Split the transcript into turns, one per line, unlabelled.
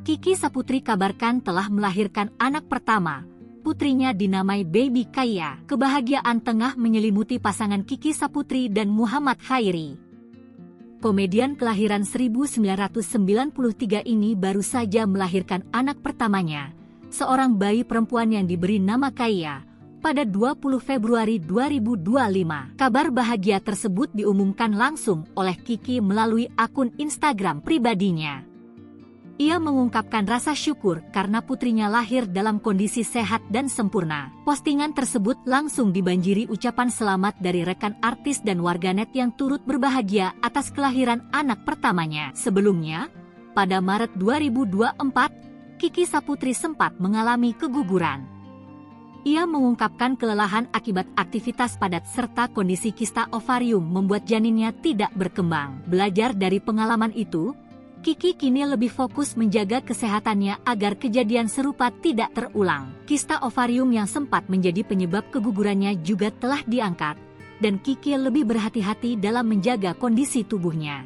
Kiki Saputri kabarkan telah melahirkan anak pertama. Putrinya dinamai Baby Kaya. Kebahagiaan tengah menyelimuti pasangan Kiki Saputri dan Muhammad Khairi. Komedian kelahiran 1993 ini baru saja melahirkan anak pertamanya, seorang bayi perempuan yang diberi nama Kaya, pada 20 Februari 2025. Kabar bahagia tersebut diumumkan langsung oleh Kiki melalui akun Instagram pribadinya. Ia mengungkapkan rasa syukur karena putrinya lahir dalam kondisi sehat dan sempurna. Postingan tersebut langsung dibanjiri ucapan selamat dari rekan artis dan warganet yang turut berbahagia atas kelahiran anak pertamanya. Sebelumnya, pada Maret 2024, Kiki Saputri sempat mengalami keguguran. Ia mengungkapkan kelelahan akibat aktivitas padat serta kondisi kista ovarium membuat janinnya tidak berkembang. Belajar dari pengalaman itu, Kiki kini lebih fokus menjaga kesehatannya agar kejadian serupa tidak terulang. Kista ovarium yang sempat menjadi penyebab kegugurannya juga telah diangkat, dan Kiki lebih berhati-hati dalam menjaga kondisi tubuhnya.